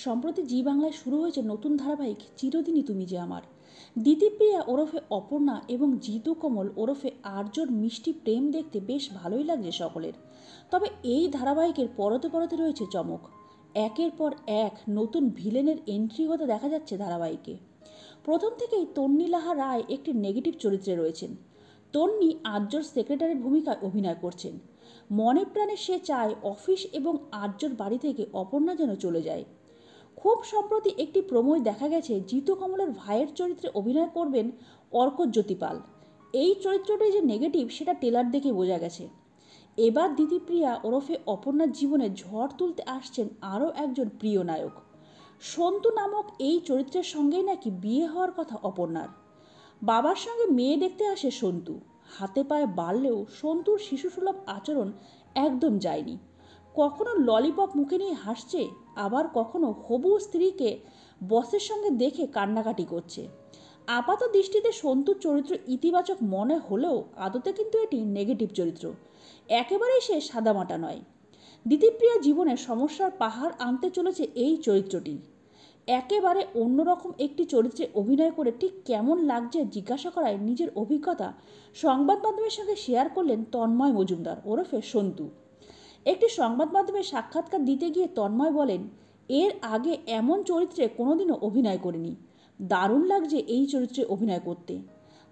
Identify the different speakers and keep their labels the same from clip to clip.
Speaker 1: সম্প্রতি জি বাংলায় শুরু হয়েছে নতুন ধারাবাহিক চিরদিনই তুমি যে আমার। দিতিপ্রিয়া ওরফে অপর্ণা এবং জিতু কমল ওরফে আর্যর মিষ্টি প্রেম দেখতে বেশ ভালোই লাগছে সকলের। তবে এই ধারাবাহিকের পরতে পরতে রয়েছে চমক। একের পর এক নতুন ভিলেনের এন্ট্রি হতে দেখা যাচ্ছে ধারাবাহিকে। প্রথম থেকেই তন্নিলাহা রায় একটি নেগেটিভ চরিত্রে রয়েছেন। তন্নি আর্যর সেক্রেটারির ভূমিকায় অভিনয় করছেন। মনে প্রাণে সে চায় অফিস এবং আর্যর বাড়ি থেকে অপর্ণা যেন চলে যায়। খুব সম্প্রতি একটি প্রোমোয় দেখা গেছে জিতু কমলের ভাইয়ের চরিত্রে অভিনয় করবেন অর্কজ্যোতি পাল। এই চরিত্রটি যে নেগেটিভ সেটা টেলার দেখে বোঝা গেছে। এবার দিতিপ্রিয়া ওরফে অপর্ণার জীবনে ঝড় তুলতে আসছেন আরও একজন প্রিয় নায়ক। সন্তু নামক এই চরিত্রের সঙ্গেই নাকি বিয়ে হওয়ার কথা অপর্ণার। বাবার সঙ্গে মেয়ে দেখতে আসে সন্তু। হাতে পায়ে বাড়লেও সন্তুর শিশুসুলভ আচরণ একদম যায়নি। কখনো ললিপপ মুখে নিয়ে হাসছে, আবার কখনো হবু স্ত্রীকে বসের সঙ্গে দেখে কান্নাকাটি করছে। আপাত দৃষ্টিতে সন্তুর চরিত্র ইতিবাচক মনে হলেও আদতে কিন্তু এটি নেগেটিভ চরিত্র। একেবারেই সে সাদামাটা নয়। দিতিপ্রিয়া জীবনে সমস্যার পাহাড় আনতে চলেছে এই চরিত্রটি। একেবারে অন্যরকম একটি চরিত্রে অভিনয় করে ঠিক কেমন লাগছে জিজ্ঞাসা করায় নিজের অভিজ্ঞতা সংবাদ মাধ্যমের সঙ্গে শেয়ার করলেন তন্ময় মজুমদার ওরফে সন্তু। একটি সংবাদ মাধ্যমে সাক্ষাৎকার দিতে গিয়ে তন্ময় বলেন, এর আগে এমন চরিত্রে কোনোদিনও অভিনয় করিনি। দারুণ লাগছে এই চরিত্রে অভিনয় করতে।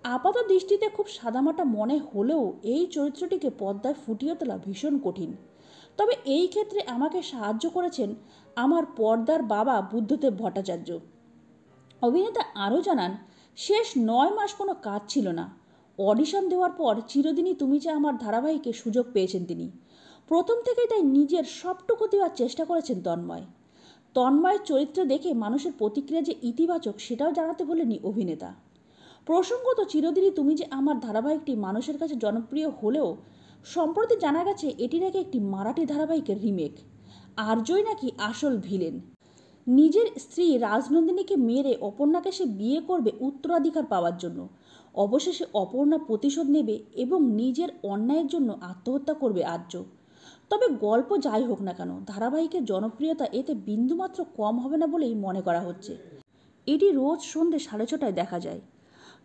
Speaker 1: আপাত দৃষ্টিতে খুব সাদামাটা মনে হলেও এই চরিত্রটিকে পর্দায় ফুটিয়ে তোলা ভীষণ কঠিন। তবে এই ক্ষেত্রে আমাকে সাহায্য করেছেন আমার পর্দার বাবা বুদ্ধদেব ভট্টাচার্য। অভিনেতা আরও জানান, শেষ 9 মাস কোনো কাজ ছিল না। অডিশন দেওয়ার পর চিরদিনই তুমি যে আমার ধারাবাহিকে সুযোগ পেয়েছেন তিনি। প্রথম থেকেই তাই নিজের সবটুকু দেওয়ার চেষ্টা করেছেন তন্ময়। তন্ময়ের চরিত্র দেখে মানুষের প্রতিক্রিয়া যে ইতিবাচক সেটাও জানাতে বলেনি অভিনেতা। প্রসঙ্গত চিরদিনই তুমি যে আমার ধারাবাহিকটি মানুষের কাছে জনপ্রিয় হলেও সম্প্রতি জানা গেছে এটি নাকি একটি মারাঠি ধারাবাহিকের রিমেক। আর্যই নাকি আসল ভিলেন। নিজের স্ত্রী রাজনন্দিনীকে মেরে অপর্ণাকে সে বিয়ে করবে উত্তরাধিকার পাওয়ার জন্য। অবশেষে অপর্ণা প্রতিশোধ নেবে এবং নিজের অন্যায়ের জন্য আত্মহত্যা করবে আর্য। তবে গল্প যাই হোক না কেন, ধারাবাহিকের জনপ্রিয়তা এতে বিন্দুমাত্র কম হবে না বলেই মনে করা হচ্ছে। এটি রোজ সন্ধ্যে 6:30টায় দেখা যায়।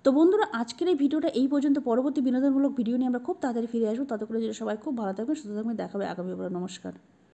Speaker 1: তো বন্ধুরা, আজকের এই ভিডিওটা এই পর্যন্ত। পরবর্তী বিনোদনমূলক ভিডিও নিয়ে আমরা খুব তাড়াতাড়ি ফিরে আসবো। ততক্ষণে সবাই খুব ভালো থাকবেন, সুস্থ থাকবেন। দেখা হবে আগামী। নমস্কার।